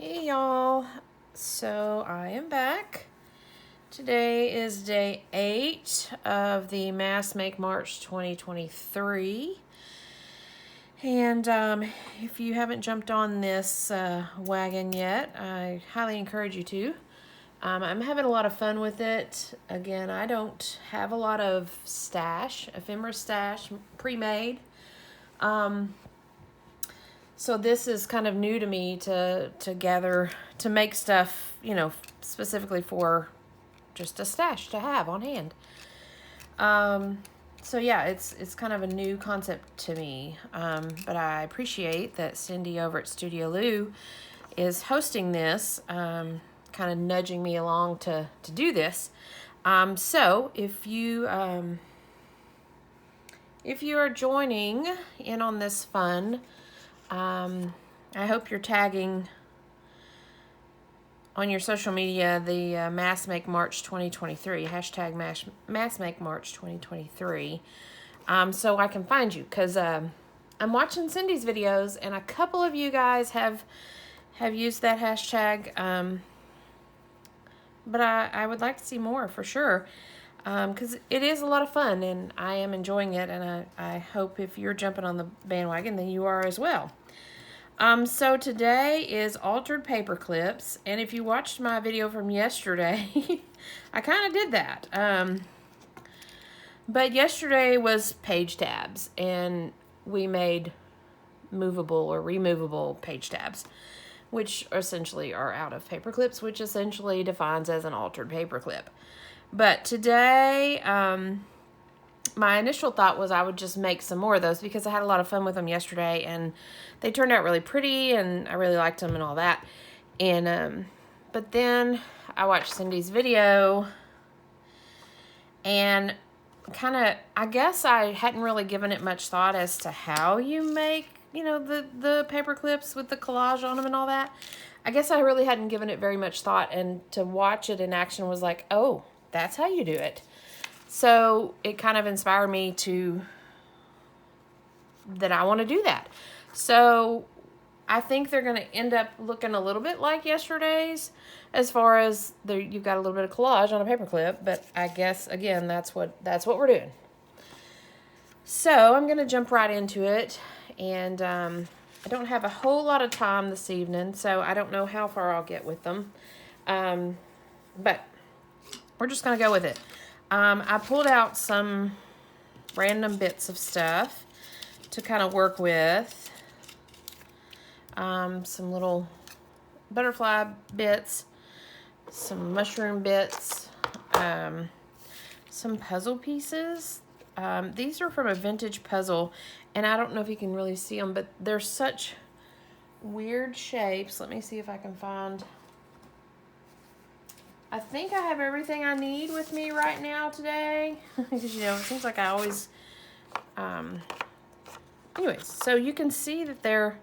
Hey y'all, so I am back. Today is day 8 of the Mass Make March 2023. And if you haven't jumped on this wagon yet, I highly encourage you to. I'm having a lot of fun with it. Again, I don't have a lot of ephemera stash, pre-made. So this is kind of new to me to gather, to make stuff, specifically for just a stash to have on hand. So yeah, it's kind of a new concept to me. But I appreciate that Cindy over at Studio Lou is hosting this, kind of nudging me along to do this. So if you are joining in on this fun, I hope you're tagging on your social media the Mass Make March 2023, hashtag Mass Make March 2023, so I can find you, because I'm watching Cindy's videos, and a couple of you guys have used that hashtag, but I would like to see more for sure, because it is a lot of fun, and I am enjoying it, and I hope if you're jumping on the bandwagon, then you are as well. So today is altered paper clips, and if you watched my video from yesterday, I kind of did that. But yesterday was page tabs, and we made movable or removable page tabs, which essentially are out of paper clips, which essentially defines as an altered paper clip. But today, my initial thought was I would just make some more of those because I had a lot of fun with them yesterday, and they turned out really pretty, and I really liked them and all that. And but then I watched Cindy's video, and I guess I hadn't really given it much thought as to how you make, the paper clips with the collage on them and all that. I guess I really hadn't given it very much thought, and to watch it in action was like, oh, that's how you do it. So it kind of inspired me that I want to do that. So I think they're going to end up looking a little bit like yesterday's, as far as you've got a little bit of collage on a paper clip, but I guess, again, that's what we're doing. So I'm going to jump right into it, and I don't have a whole lot of time this evening, so I don't know how far I'll get with them, but we're just going to go with it. I pulled out some random bits of stuff to kind of work with. Some little butterfly bits, some mushroom bits, some puzzle pieces. These are from a vintage puzzle, and I don't know if you can really see them, but they're such weird shapes. Let me see if I can find... I think I have everything I need with me right now today. Because, it seems like I always... Anyways, so you can see that they're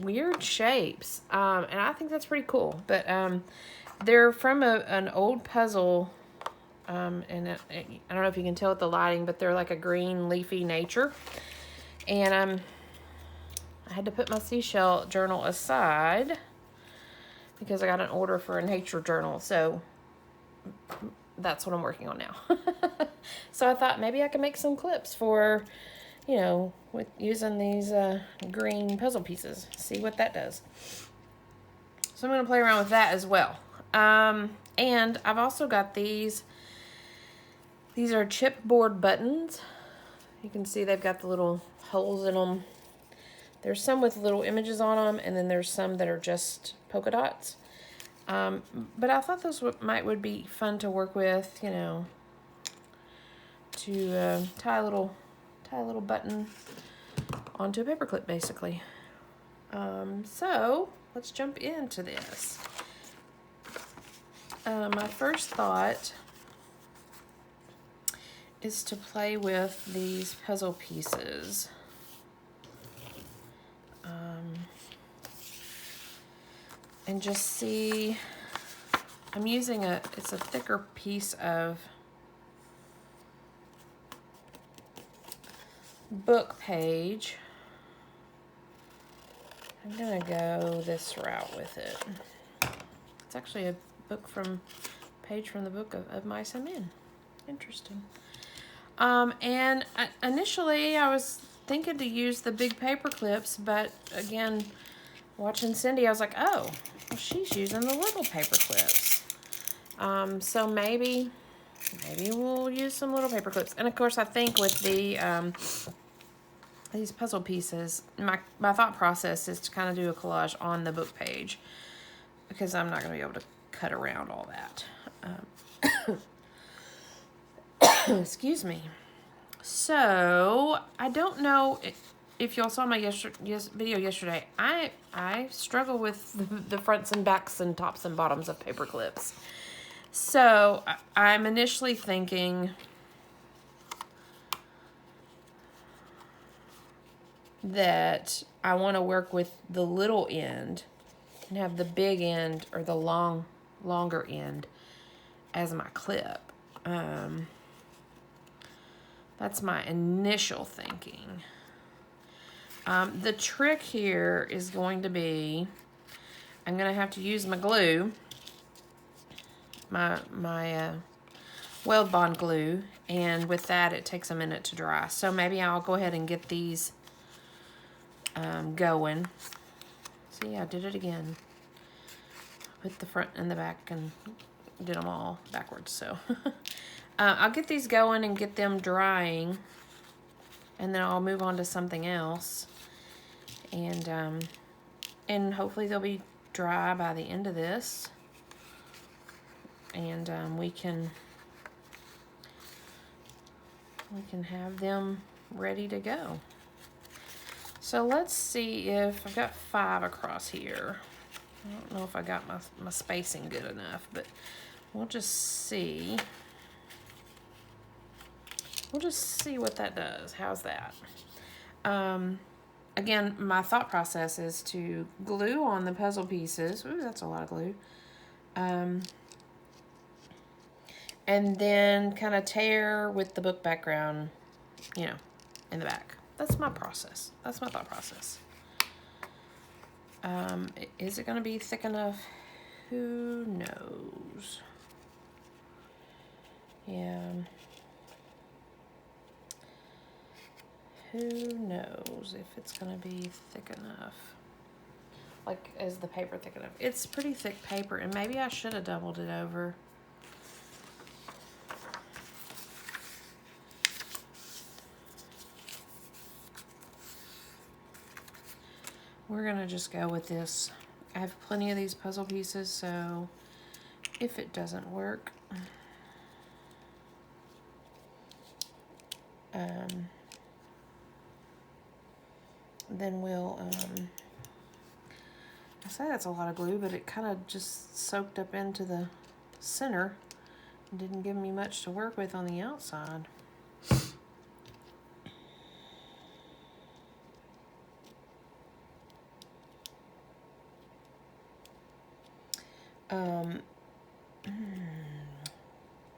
weird shapes. And I think that's pretty cool. But they're from an old puzzle. And I don't know if you can tell with the lighting, but they're like a green leafy nature. And I had to put my seashell journal aside because I got an order for a nature journal, so that's what I'm working on now. So I thought maybe I could make some clips for, with using these green puzzle pieces. See what that does. So I'm going to play around with that as well. And I've also got these. These are chipboard buttons. You can see they've got the little holes in them. There's some with little images on them, and then there's some that are just polka dots. But I thought those would be fun to work with, to tie a little button onto a paper clip, basically. So let's jump into this. My first thought is to play with these puzzle pieces. And just see, I'm using it's a thicker piece of book page. I'm gonna go this route with it. It's actually a page from the book of Mice and Men. Interesting. And initially I was thinking to use the big paper clips, but again, watching Cindy, I was like, oh, well, she's using the little paper clips. So maybe we'll use some little paper clips. And of course, I think with the these puzzle pieces, my thought process is to kind of do a collage on the book page, because I'm not going to be able to cut around all that. Excuse me. So, I don't know if y'all saw my video yesterday. I struggle with the fronts and backs and tops and bottoms of paper clips. So, I'm initially thinking that I want to work with the little end and have the big end, or the longer end, as my clip. That's my initial thinking. The trick here is going to be, I'm going to have to use my glue, my weld bond glue, and with that it takes a minute to dry. So maybe I'll go ahead and get these going. See, I did it again. Put the front and the back and did them all backwards. So I'll get these going and get them drying, and then I'll move on to something else, and hopefully they'll be dry by the end of this, and we can have them ready to go. So let's see if I've got 5 across here. I don't know if I got my spacing good enough, but we'll just see. We'll just see what that does. How's that? Again, my thought process is to glue on the puzzle pieces. Ooh, that's a lot of glue. And then kind of tear with the book background, you know, in the back. That's my process. That's my thought process. Is it going to be thick enough? Who knows? Yeah. Who knows if it's going to be thick enough? Like, is the paper thick enough? It's pretty thick paper, and maybe I should have doubled it over. We're going to just go with this. I have plenty of these puzzle pieces, so if it doesn't work, then we'll, I say that's a lot of glue, but it kind of just soaked up into the center and didn't give me much to work with on the outside.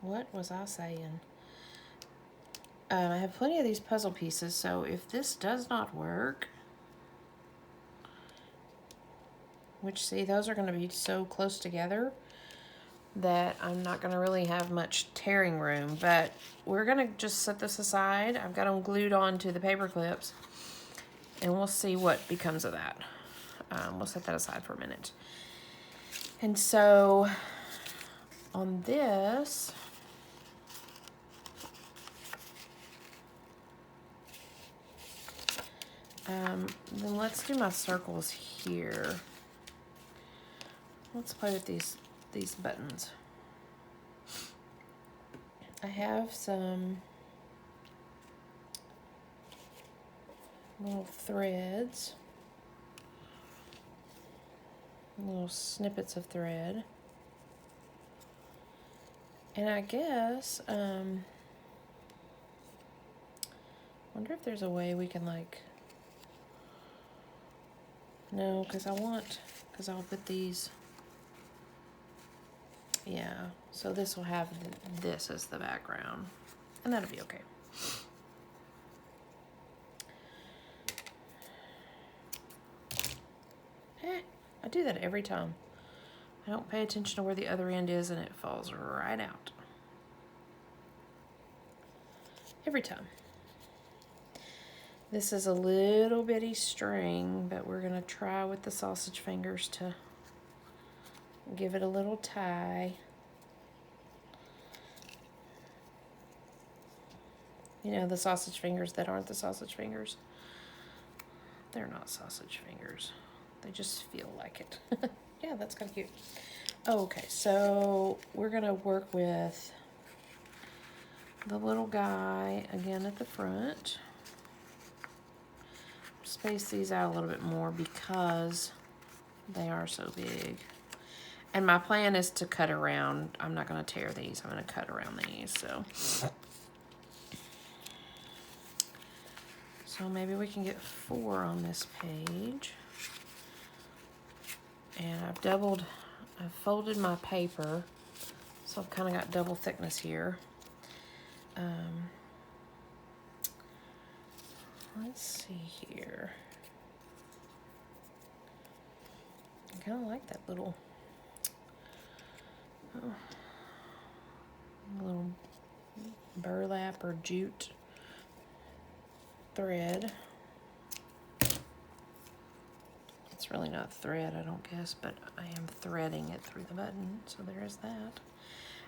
What was I saying? I have plenty of these puzzle pieces, so if this does not work, which, see, those are going to be so close together that I'm not going to really have much tearing room, but we're going to just set this aside. I've got them glued onto the paper clips, and we'll see what becomes of that. We'll set that aside for a minute. And so on this, then let's do my circles here. Let's play with these buttons. I have some little threads, little snippets of thread, and I guess wonder if there's a way we can, like, no, because I'll put these, yeah, so this will have this as the background, and that'll be okay. I do that every time. I don't pay attention to where the other end is and it falls right out. Every time. This is a little bitty string, but we're gonna try with the sausage fingers to give it a little tie. You know, the sausage fingers that aren't the sausage fingers. They're not sausage fingers. They just feel like it. Yeah, that's kind of cute. Okay, so we're gonna work with the little guy again at the front. Space these out a little bit more because they are so big. And my plan is to cut around. I'm not gonna tear these, I'm gonna cut around these, so maybe we can get 4 on this page. And I've folded my paper, so I've kind of got double thickness here. Let's see here. I kind of like that little burlap or jute thread. It's really not thread, I don't guess, but I am threading it through the button, so there is that.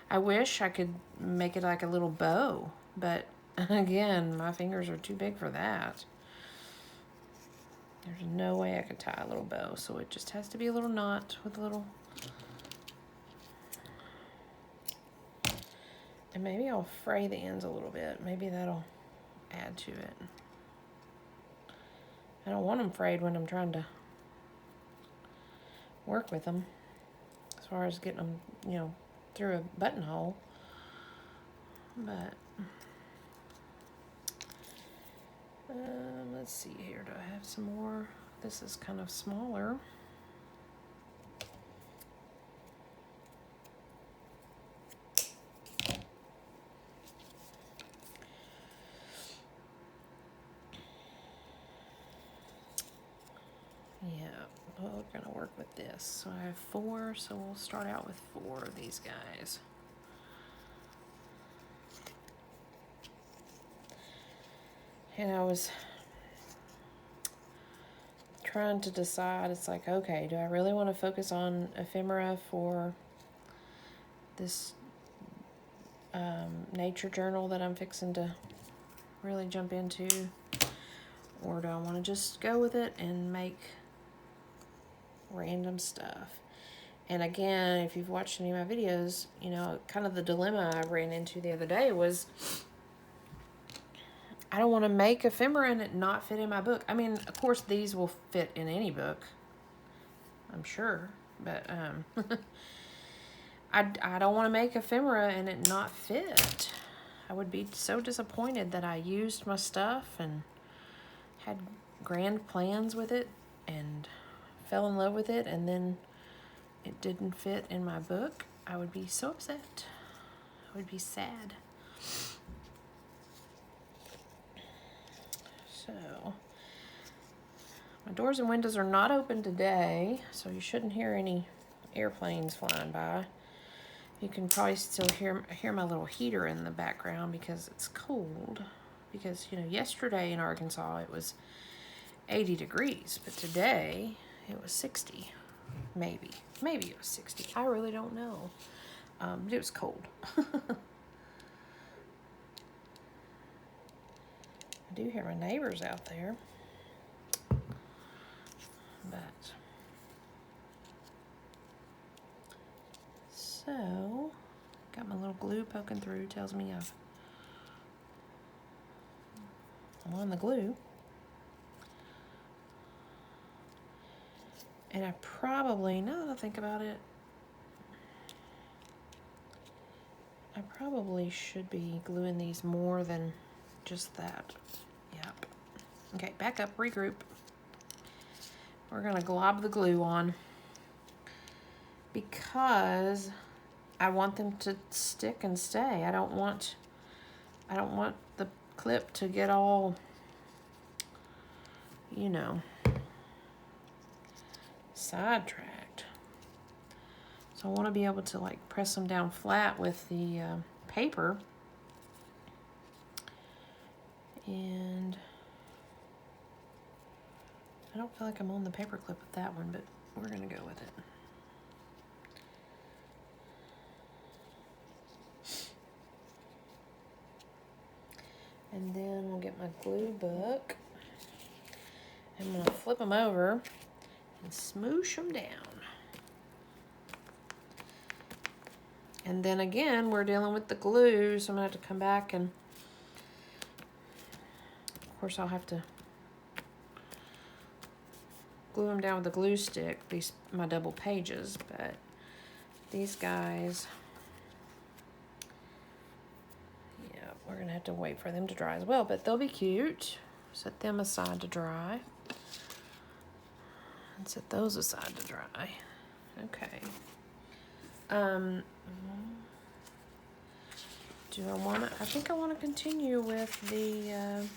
I wish I could make it like a little bow, but again, my fingers are too big for that. There's no way I could tie a little bow, so it just has to be a little knot with a little... And maybe I'll fray the ends a little bit. Maybe that'll add to it. I don't want them frayed when I'm trying to work with them, as far as getting them, you know, through a buttonhole. But let's see here. Do I have some more? This is kind of smaller. Yeah, well, we're gonna work with this. So I have 4, so we'll start out with 4 of these guys. And I was trying to decide, it's like, okay, do I really want to focus on ephemera for this nature journal that I'm fixing to really jump into? Or do I want to just go with it and make random stuff? And again, if you've watched any of my videos, you know, kind of the dilemma I ran into the other day was I don't want to make ephemera and it not fit in my book. I mean, of course, these will fit in any book, I'm sure, but I don't want to make ephemera and it not fit. I would be so disappointed that I used my stuff and had grand plans with it and fell in love with it, and then it didn't fit in my book. I would be so upset. I would be sad. So, my doors and windows are not open today, so you shouldn't hear any airplanes flying by. You can probably still hear my little heater in the background because it's cold. Because, you know, yesterday in Arkansas it was 80 degrees, but today it was 60. Maybe it was 60. I really don't know. But it was cold. I do hear my neighbors out there. But so got my little glue poking through, tells me I'm on the glue. And I probably, now that I think about it, I probably should be gluing these more than just that. Yep. Okay, back up, regroup. We're gonna glob the glue on because I want them to stick and stay. I don't want the clip to get all, you know, sidetracked. So I want to be able to like press them down flat with the paper. And I don't feel like I'm on the paper clip with that one, but we're gonna go with it. And then we'll get my glue book. I'm gonna flip them over and smoosh them down. And then again, we're dealing with the glue, so I'm gonna have to come back and, of course, I'll have to glue them down with the glue stick, my double pages, but these guys, yeah, we're gonna have to wait for them to dry as well, but they'll be cute. Set them aside to dry. And set those aside to dry. Okay. Do I want to? I think I want to continue with the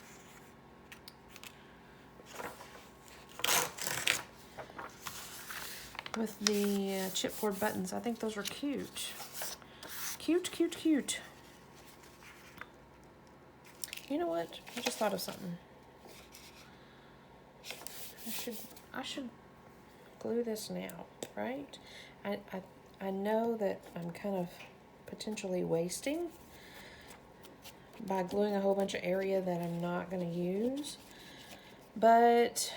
chipboard buttons. I think those are cute. Cute, cute, cute. You know what? I just thought of something. I should glue this now, right? I know that I'm kind of potentially wasting by gluing a whole bunch of area that I'm not going to use, but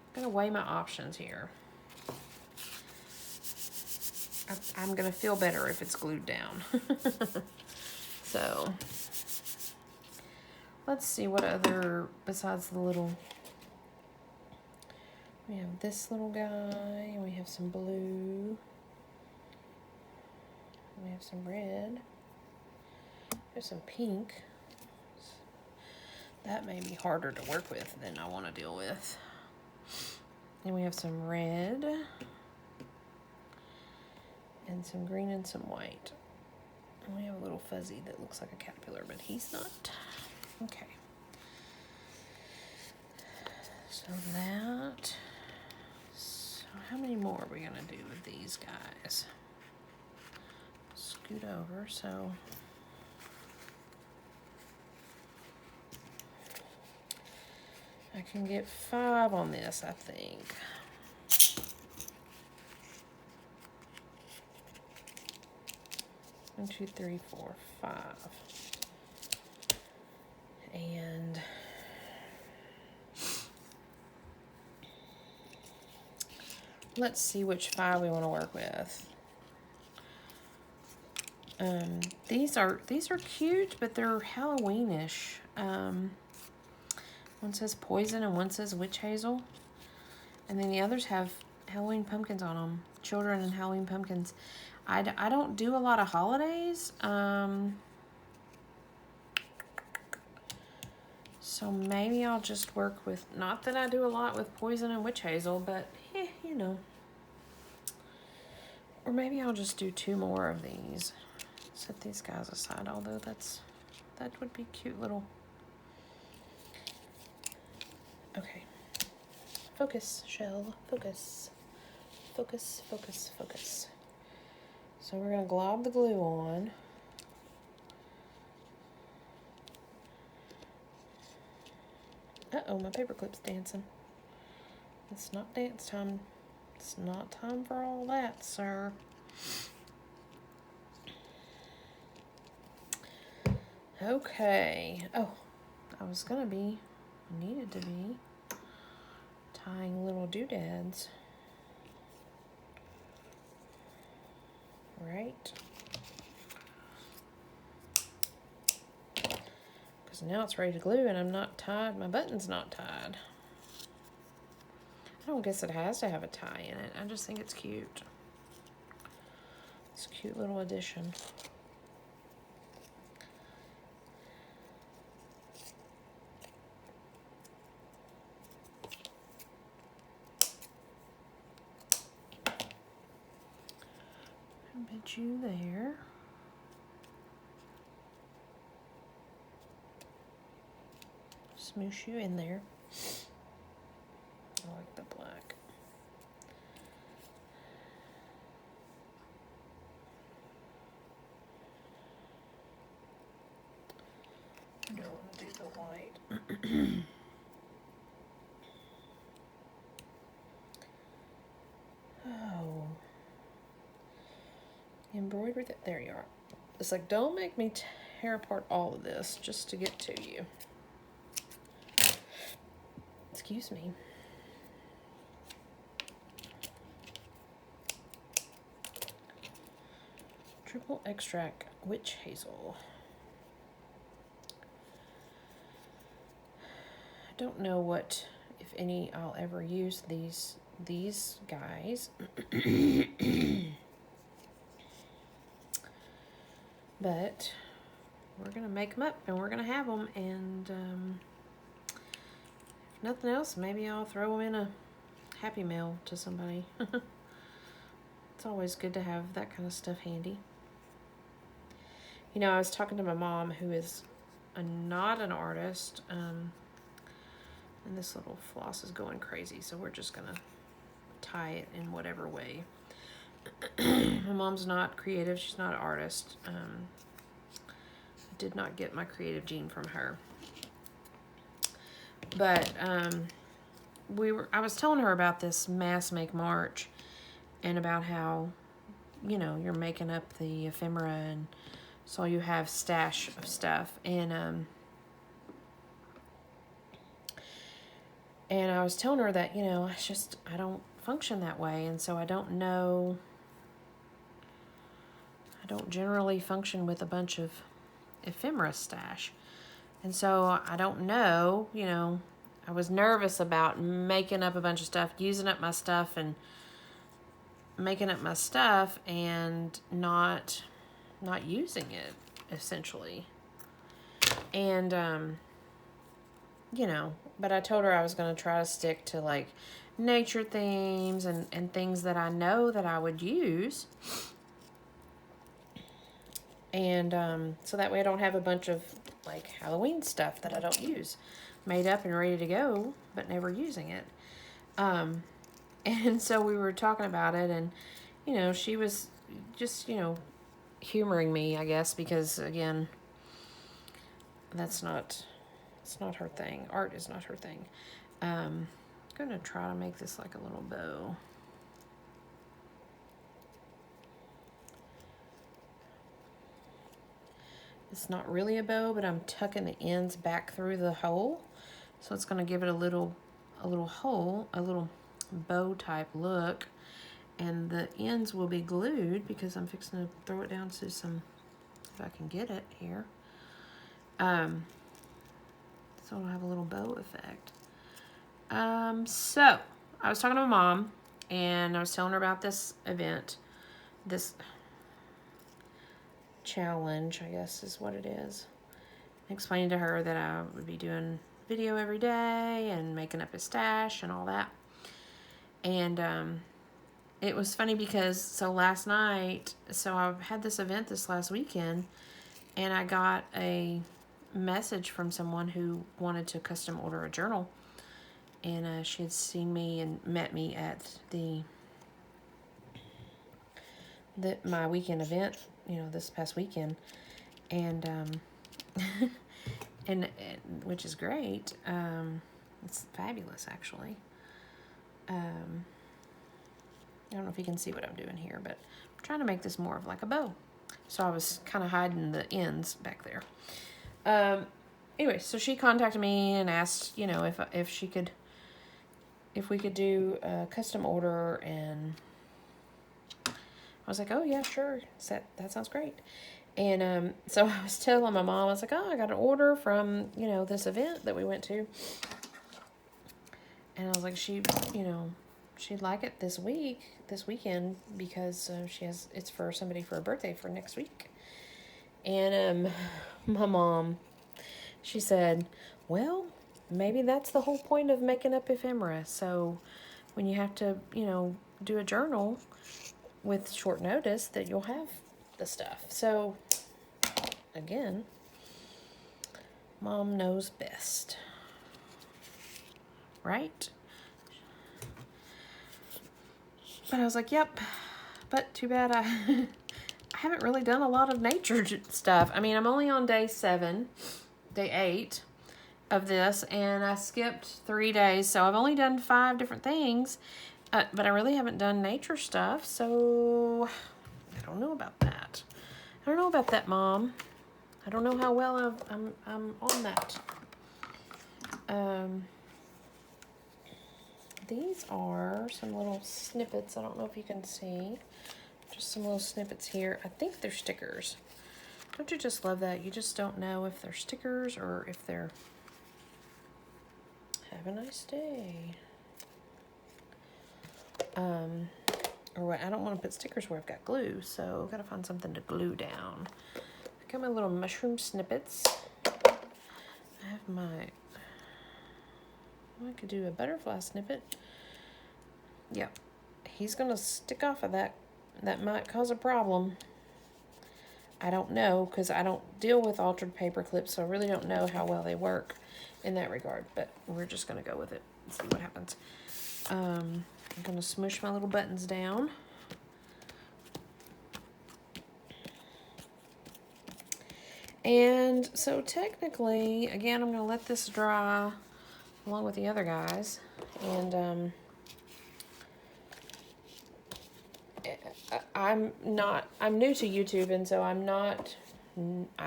I'm going to weigh my options here. I'm going to feel better if it's glued down. So let's see what other, besides the little, we have this little guy, and we have some blue, we have some red, there's some pink. That may be harder to work with than I want to deal with. Then we have some red, and some green and some white. And we have a little fuzzy that looks like a caterpillar, but he's not. Okay. So that. So how many more are we going to do with these guys? Scoot over, so. I can get 5 on this, I think. One, two, three, four, 5. And let's see which 5 we want to work with. These are cute, but they're Halloweenish. One says poison and one says witch hazel. And then the others have Halloween pumpkins on them. Children and Halloween pumpkins. I don't do a lot of holidays. So maybe I'll just work with, not that I do a lot with poison and witch hazel, but you know. Or maybe I'll just do 2 more of these. Set these guys aside, although that would be cute little. Okay. Focus, shell. Focus. Focus, focus, focus. So we're going to glob the glue on. Uh-oh, my paper clip's dancing. It's not dance time. It's not time for all that, sir. Okay. Oh, I was going to be, needed to be, tying little doodads. Right? Because now it's ready to glue and I'm not tied. My button's not tied. I don't guess it has to have a tie in it. I just think it's cute. It's a cute little addition. Embed you there. Smoosh you in there. I like the black. I don't want to do the white. Oh. Embroidery that. There you are. It's like, don't make me tear apart all of this just to get to you. Excuse me. Triple extract witch hazel. I don't know what, if any, I'll ever use these guys. But we're gonna make them up and we're gonna have them, and if nothing else, maybe I'll throw them in a Happy Meal to somebody. It's always good to have that kind of stuff handy. You know, I was talking to my mom, who is not an artist, and this little floss is going crazy, so we're just gonna tie it in whatever way. My mom's not creative, she's not an artist. I did not get my creative gene from her. But I was telling her about this mass make March, and about how, you know, you're making up the ephemera, and so you have stash of stuff, and I was telling her that, you know, I don't function that way, and so I don't generally function with a bunch of ephemera stash. And so I don't know, you know, I was nervous about making up a bunch of stuff, using up my stuff, and making up my stuff and not using it, essentially. And you know, but I told her I was going to try to stick to like nature themes and things that I know that I would use. And so that way I don't have a bunch of like Halloween stuff that I don't use, made up and ready to go, but never using it. And so we were talking about it, and, you know, she was just, you know, humoring me, I guess, because, again, it's not her thing. Art is not her thing. I'm going to try to make this like a little bow. It's not really a bow, but I'm tucking the ends back through the hole. So it's going to give it a little hole, a little bow type look. And the ends will be glued because I'm fixing to throw it down to some, if I can get it here. So it'll have a little bow effect. So I was talking to my mom, and I was telling her about this event, this challenge, I guess is what it is. Explaining to her that I would be doing video every day and making up a stash and all that. And it was funny because, so last night, so I had this event this last weekend, and I got a message from someone who wanted to custom order a journal. And she had seen me and met me at my weekend event, you know, this past weekend, and and which is great. It's fabulous, actually. I don't know if you can see what I'm doing here, but I'm trying to make this more of like a bow. So I was kind of hiding the ends back there. Anyway, so she contacted me and asked, you know, if we could do a custom order, and I was like, oh yeah, sure. That sounds great. And so I was telling my mom, I was like, oh, I got an order from, you know, this event that we went to. And I was like, she'd like it this weekend, because it's for somebody for a birthday for next week. And my mom, she said, well, maybe that's the whole point of making up ephemera. So when you have to, you know, do a journal with short notice, that you'll have the stuff. So again, Mom knows best, right? But I was like, yep, but too bad I haven't really done a lot of nature stuff. I mean, I'm only on day 8 of this, and I skipped 3 days, so I've only done 5 different things, but I really haven't done nature stuff, so I don't know about that. I don't know about that, Mom. I don't know how well I'm on that. These are some little snippets. I don't know if you can see. Just some little snippets here. I think they're stickers. Don't you just love that? You just don't know if they're stickers or if they're... Have a nice day. Or what? I don't want to put stickers where I've got glue, so I've got to find something to glue down. I got my little mushroom snippets. I have my... I could do a butterfly snippet. Yep. He's going to stick off of that. That might cause a problem. I don't know, because I don't deal with altered paper clips, so I really don't know how well they work in that regard. But we're just going to go with it and see what happens. I'm going to smush my little buttons down. And so technically, again, I'm going to let this dry along with the other guys. And I'm new to YouTube, and so I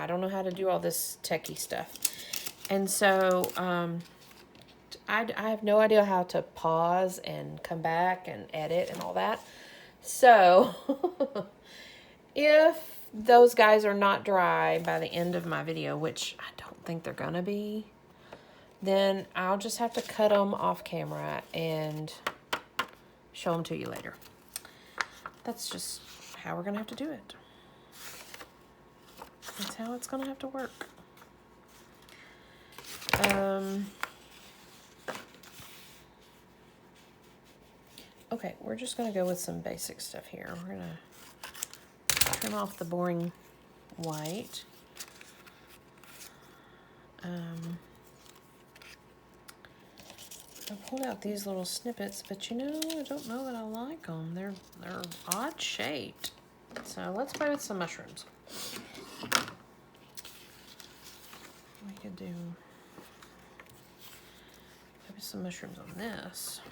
don't know how to do all this techie stuff. And so I have no idea how to pause and come back and edit and all that. So if those guys are not dry by the end of my video, which I don't think they're gonna be, then I'll just have to cut them off camera and show them to you later. That's just how we're gonna have to do it. That's how it's gonna have to work. Okay, we're just gonna go with some basic stuff here. We're gonna trim off the boring white. I pulled out these little snippets, but you know, I don't know that I like them. They're odd shaped. So let's play with some mushrooms. We could do maybe some mushrooms on this.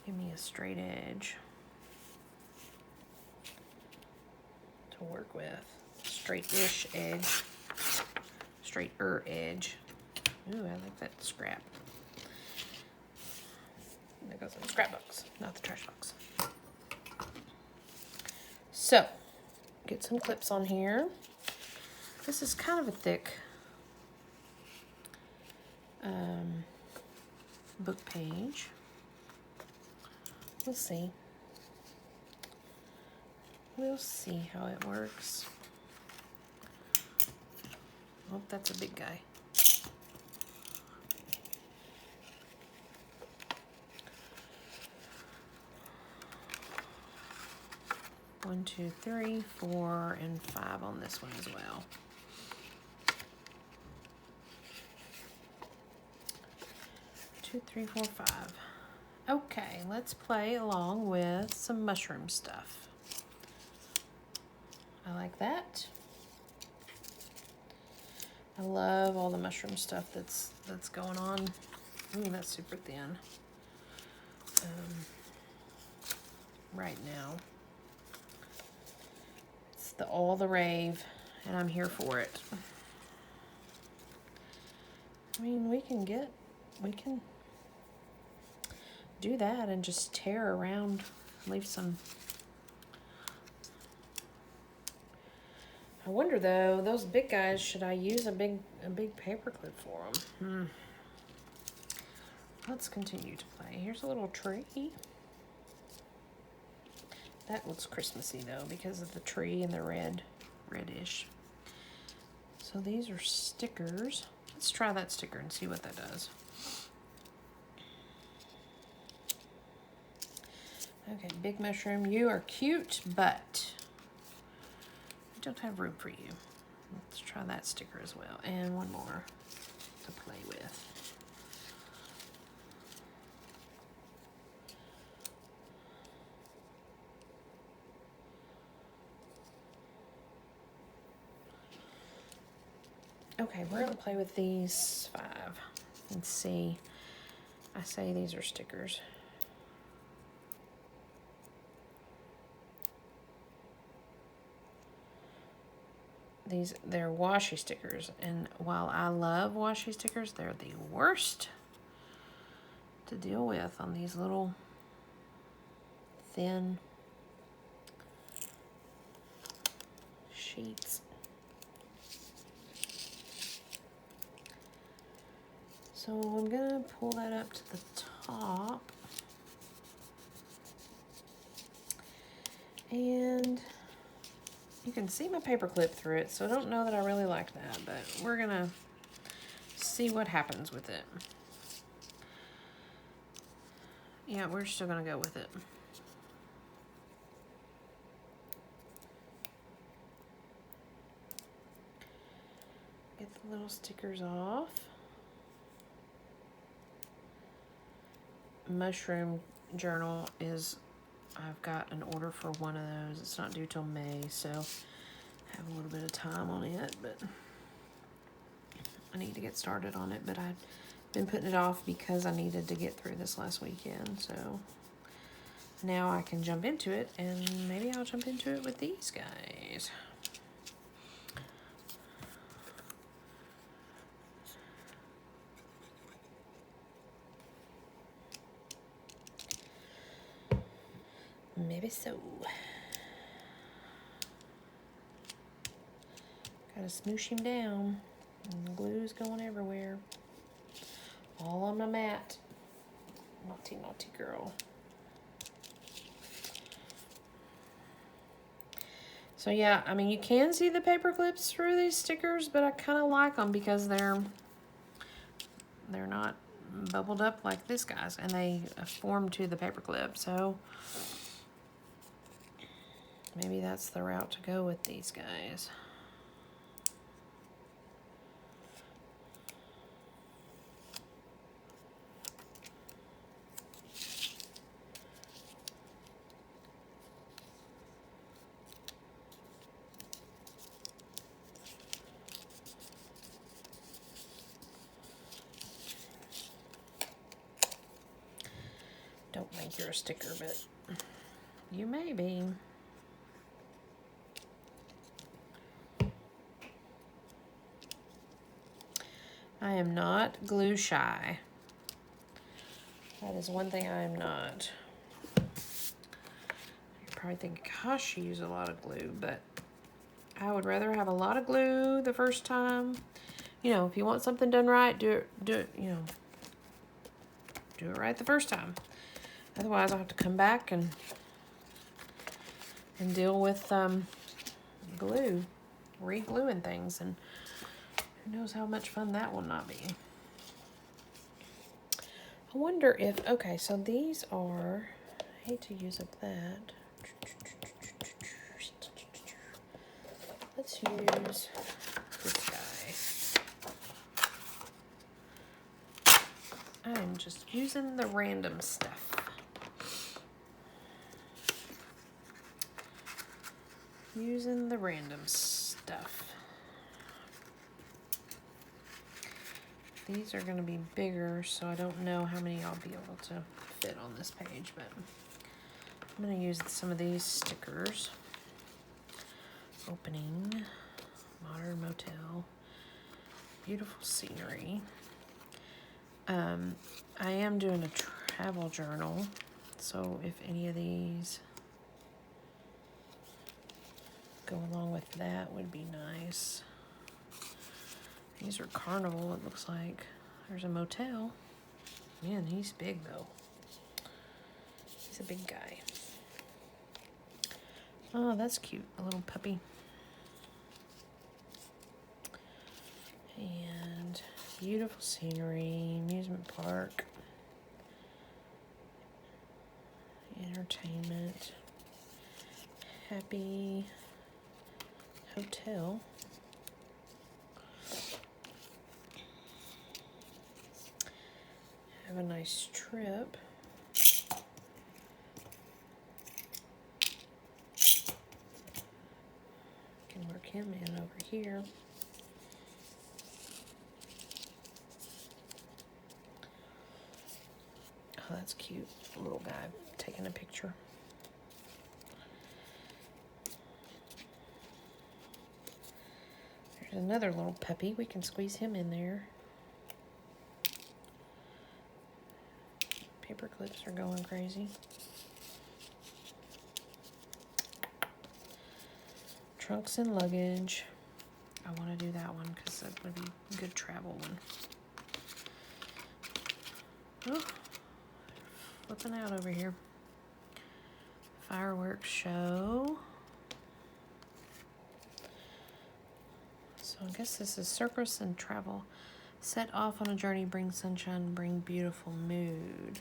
Give me a straight edge to work with. Straight-ish edge. Straighter edge. Ooh, I like that scrap. That goes in the scrap box, not the trash box. So, get some clips on here. This is kind of a thick book page. We'll see. We'll see how it works. Oh, that's a big guy. One, 2, 3, 4, and 5 on this one as well. Two, 3, 4, 5. Okay, let's play along with some mushroom stuff. I like that. I love all the mushroom stuff that's going on. Ooh, that's super thin. Right now. It's all the rave, and I'm here for it. I mean, we can do that and just tear around, leave some. I wonder though, those big guys, should I use a big paper clip for them? Let's continue to play. Here's a little tree. That looks Christmassy though because of the tree and the reddish. So these are stickers. Let's try that sticker and see what that does. Okay, big mushroom, you are cute, but I don't have room for you. Let's try that sticker as well. And one more to play with. Okay, we're gonna play with these 5 and see. I say these are stickers. They're washi stickers, and while I love washi stickers, they're the worst to deal with on these little thin sheets. So I'm gonna pull that up to the top, and you can see my paper clip through it, so I don't know that I really like that, but we're gonna see what happens with it. Yeah, we're still gonna go with it. Get the little stickers off. Mushroom journal is, I've got an order for one of those. It's not due till May, so I have a little bit of time on it, but I need to get started on it. But I've been putting it off because I needed to get through this last weekend, so now I can jump into it, and maybe I'll jump into it with these guys. Maybe so. Gotta smoosh him down. And the glue's going everywhere. All on my mat. Naughty, naughty girl. So yeah, I mean, you can see the paper clips through these stickers, but I kind of like them because they're not bubbled up like this guy's, and they form to the paper clip. So maybe that's the route to go with these guys. Don't think you're a sticker, but you may be. I am not glue shy. That is one thing I am not. You probably think, gosh, you use a lot of glue, but I would rather have a lot of glue the first time. You know, if you want something done right, do it, you know, do it right the first time. Otherwise, I'll have to come back and deal with glue, re-gluing things, and who knows how much fun that will not be. I wonder if, okay, so these are, I hate to use up that. Let's use this guy. I'm just using the random stuff. Using the random stuff. These are going to be bigger, so I don't know how many I'll be able to fit on this page, but I'm going to use some of these stickers. Opening, modern motel, beautiful scenery. I am doing a travel journal, so if any of these go along with that would be nice. These are carnival, it looks like. There's a motel. Man, he's big though. He's a big guy. Oh, that's cute, a little puppy. And beautiful scenery, amusement park, entertainment, happy hotel. Have a nice trip. Can work him in over here. Oh, that's cute. Little guy taking a picture. There's another little puppy. We can squeeze him in there. Paper clips are going crazy. Trunks and luggage. I want to do that one because that would be a good travel one. Oh, flipping out over here. Fireworks show. So I guess this is circus and travel. Set off on a journey, bring sunshine, bring beautiful mood.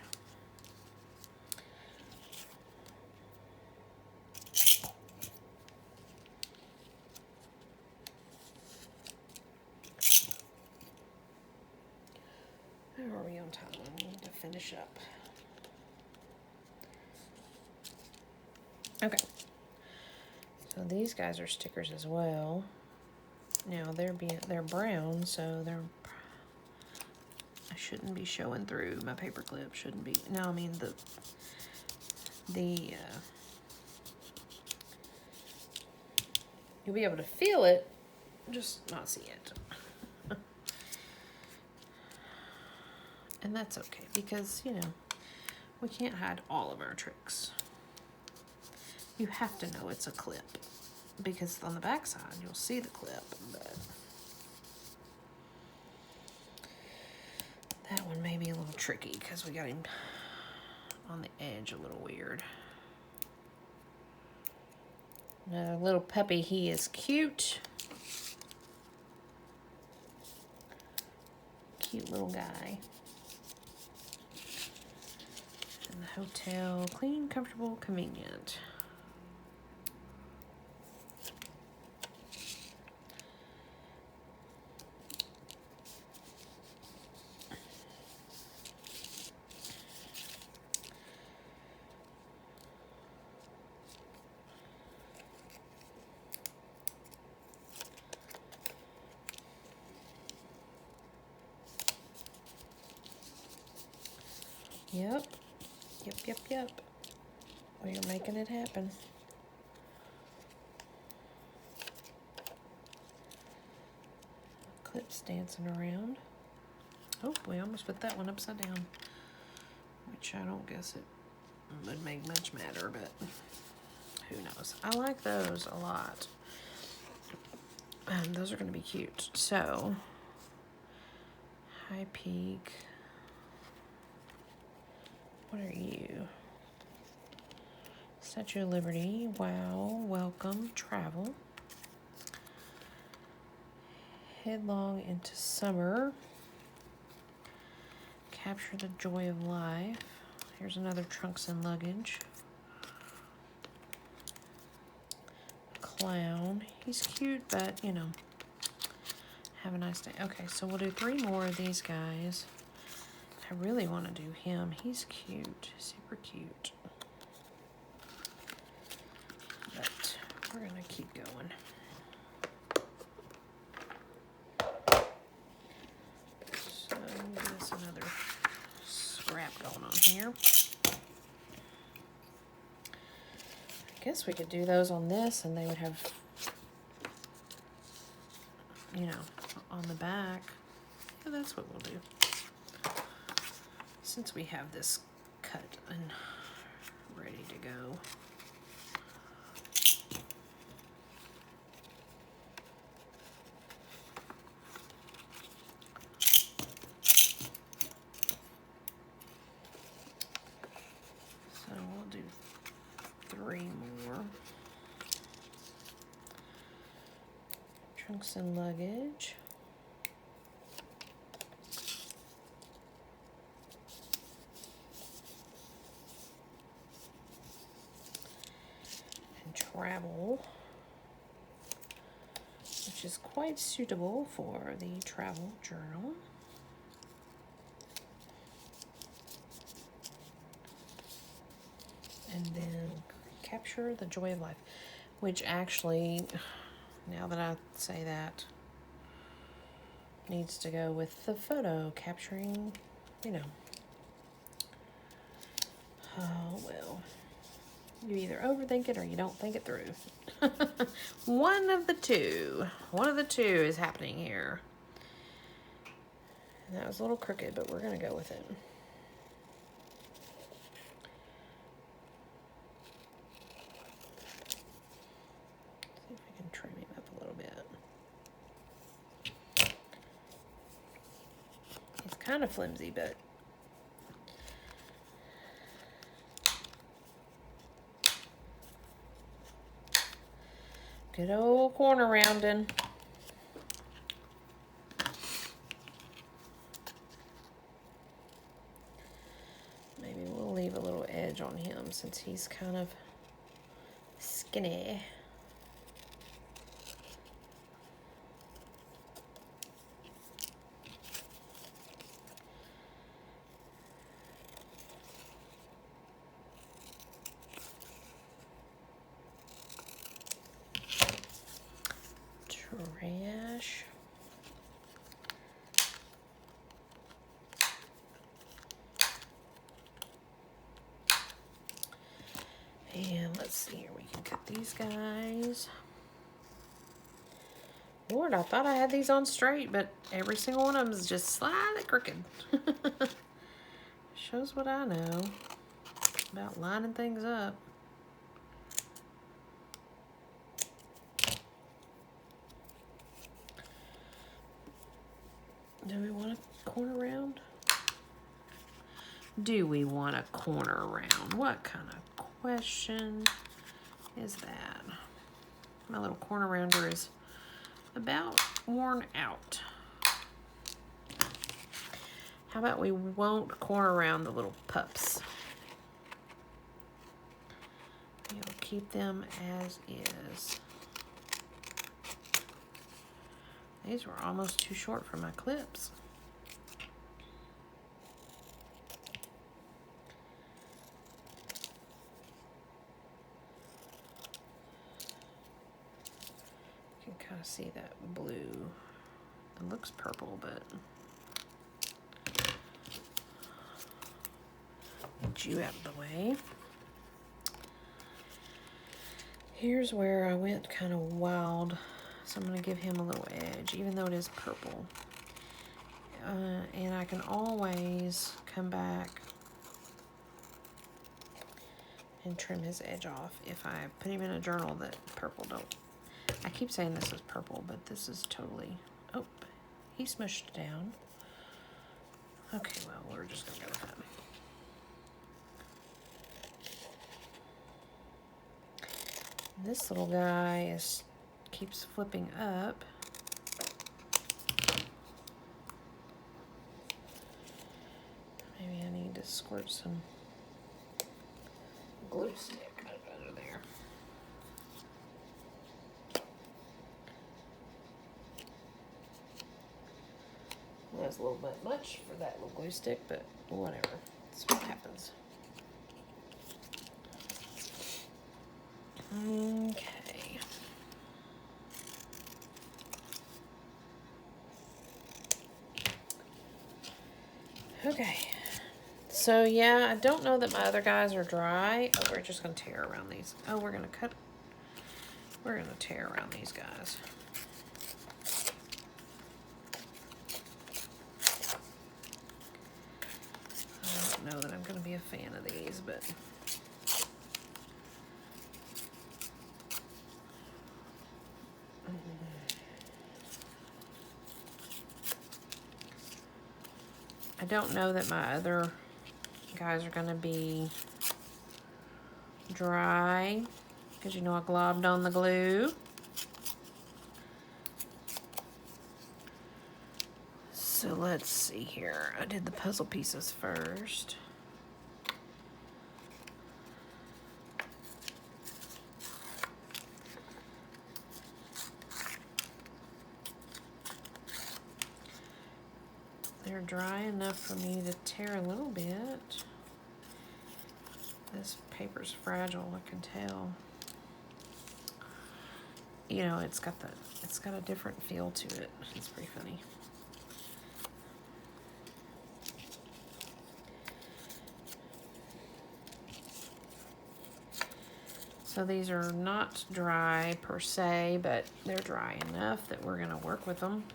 Where are we on time? I need to finish up. Okay. So these guys are stickers as well. Now they're brown, so I shouldn't be showing through my paper clip. Shouldn't be. No, I mean you'll be able to feel it, just not see it. And that's okay because, you know, we can't hide all of our tricks. You have to know it's a clip because on the back side you'll see the clip, but that one may be a little tricky because we got him on the edge a little weird. Another little puppy, he is cute. Cute little guy. And the hotel, clean, comfortable, convenient. Yep. Yep. We are making it happen. Clips dancing around. Oh, we almost put that one upside down. Which I don't guess it would make much matter, but who knows. I like those a lot. Those are going to be cute. So, High Peak. What are you? Statue of Liberty. Wow. Welcome. Travel. Headlong into summer. Capture the joy of life. Here's another trunks and luggage. Clown. He's cute, but, you know, have a nice day. Okay, so we'll do 3 more of these guys. I really want to do him. He's cute. Super cute. But we're going to keep going. So there's another scrap going on here. I guess we could do those on this and they would have, you know, on the back. Yeah, that's what we'll do. Since we have this cut and ready to go. So we'll do 3 more. Trunks and luggage. Travel, which is quite suitable for the travel journal. And then capture the joy of life, which actually, now that I say that, needs to go with the photo capturing, you know, Oh, well. You either overthink it or you don't think it through. One of the two. One of the two is happening here. And that was a little crooked, but we're going to go with it. See if I can trim him up a little bit. It's kind of flimsy, but good old corner rounding. Maybe we'll leave a little edge on him since he's kind of skinny. Trash. And let's see here, we can cut these guys. Lord, I thought I had these on straight, but every single one of them is just slightly crooked. Shows what I know about lining things up. Do we want a corner round? Do we want a corner round? What kind of question is that? My little corner rounder is about worn out. How about we won't corner round the little pups? We'll keep them as is. These were almost too short for my clips. You can kind of see that blue. It looks purple, but get you out of the way. Here's where I went kind of wild. So I'm going to give him a little edge, even though it is purple. And I can always come back and trim his edge off if I put him in a journal that purple don't. I keep saying this is purple, but this is totally... Oh, he smushed down. Okay, well, we're just going to go with that. This little guy keeps flipping up. Maybe I need to squirt some glue stick under there. Well, that's a little bit much for that little glue stick, but whatever. That's what happens. Okay. Okay. So yeah, I don't know that my other guys are dry. Oh, we're just gonna tear around these. Oh, we're gonna tear around these guys. I don't know that I'm gonna be a fan of these, but I don't know that my other guys are gonna be dry because you know I globbed on the glue. So let's see here. I did the puzzle pieces first. They're dry enough for me to tear a little bit. This paper's fragile, I can tell. You know, it's got a different feel to it. It's pretty funny. So these are not dry per se, but they're dry enough that we're going to work with them.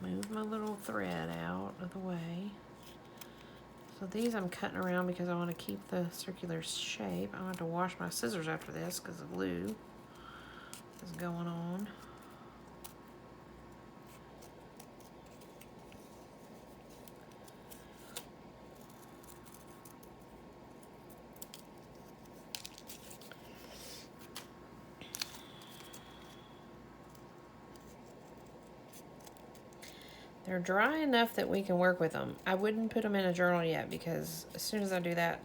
Move my little thread out of the way. So these I'm cutting around because I want to keep the circular shape. I'm going to have to wash my scissors after this because the glue is going on. They're dry enough that we can work with them. I wouldn't put them in a journal yet because as soon as I do that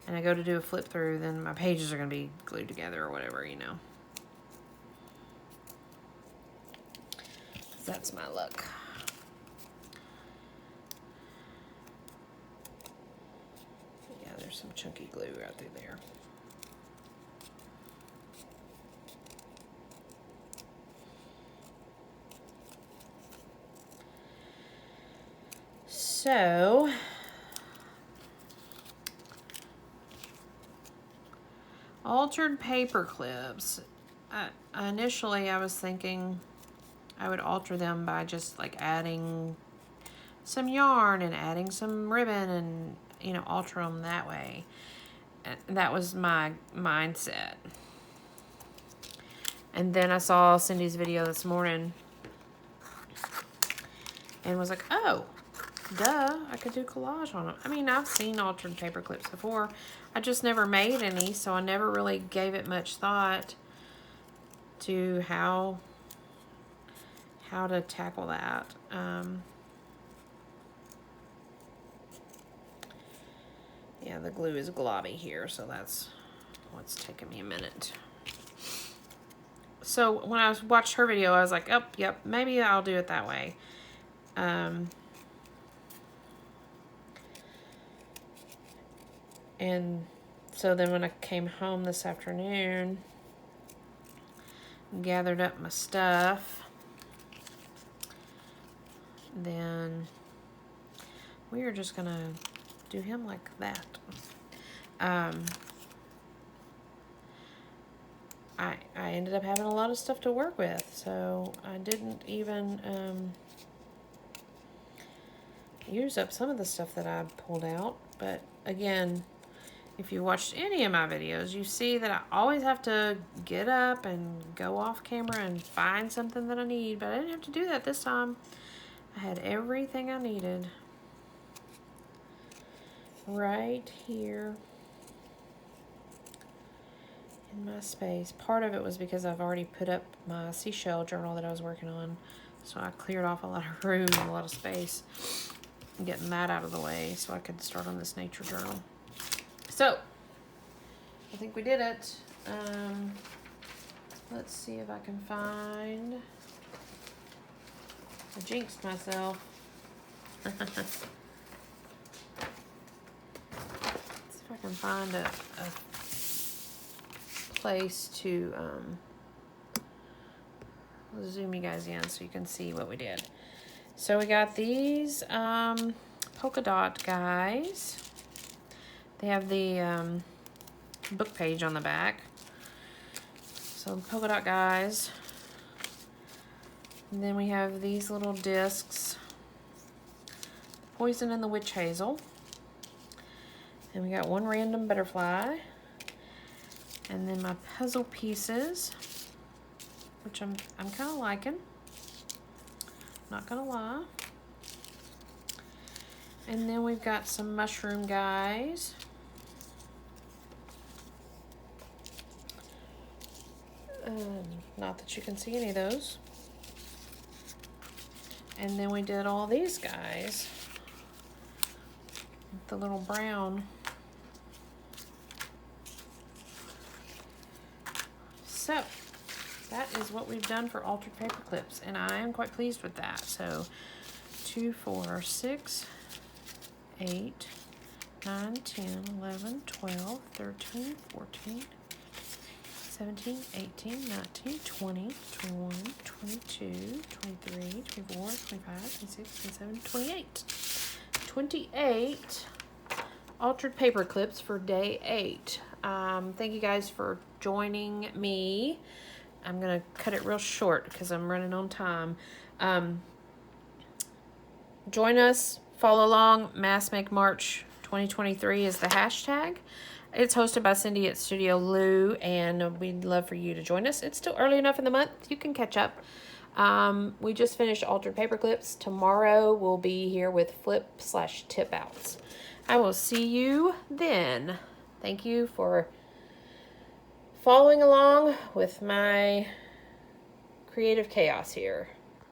and I go to do a flip through, then my pages are going to be glued together or whatever, you know. That's my luck. Yeah, there's some chunky glue right through there. So, altered paper clips. Initially, I was thinking I would alter them by just like adding some yarn and adding some ribbon and, you know, alter them that way. And that was my mindset. And then I saw Cindy's video this morning and was like, oh, duh, I could do collage on them. I mean, I've seen altered paper clips before. I just never made any, so I never really gave it much thought to how to tackle that. Yeah, the glue is globby here, so that's what's taking me a minute. So when I watched her video, I was like, oh, yep, maybe I'll do it that way. And so then when I came home this afternoon, gathered up my stuff, then we are just gonna do him like that. I ended up having a lot of stuff to work with, so I didn't even use up some of the stuff that I pulled out. But again, if you watched any of my videos, you see that I always have to get up and go off camera and find something that I need, but I didn't have to do that this time. I had everything I needed right here in my space. Part of it was because I've already put up my seashell journal that I was working on, so I cleared off a lot of room and a lot of space, getting that out of the way so I could start on this nature journal. So, I think we did it. Let's see if I can find... I jinxed myself. Let's see if I can find a place to zoom you guys in so you can see what we did. So we got these polka dot guys. They have the book page on the back. So polka dot guys. And then we have these little discs. Poison and the Witch Hazel. And we got one random butterfly. And then my puzzle pieces, which I'm kind of liking. Not gonna lie. And then we've got some mushroom guys. Not that you can see any of those. And then we did all these guys. The little brown. So, that is what we've done for altered paper clips, and I am quite pleased with that. So, 2, 4, 6, 8, 9, 10, 11, 12, 13, 14, 17, 18, 19, 20, 21, 22, 23, 24, 25, 26, 27, 28. 28 altered paper clips for day 8. Thank you guys for joining me. I'm going to cut it real short because I'm running on time. Join us, follow along. Mass Make March 2023 is the hashtag. It's hosted by Cindy at Studio Lou, and we'd love for you to join us. It's still early enough in the month. You can catch up. We just finished altered paper clips. Tomorrow we'll be here with flip/tip outs. I will see you then. Thank you for following along with my creative chaos here.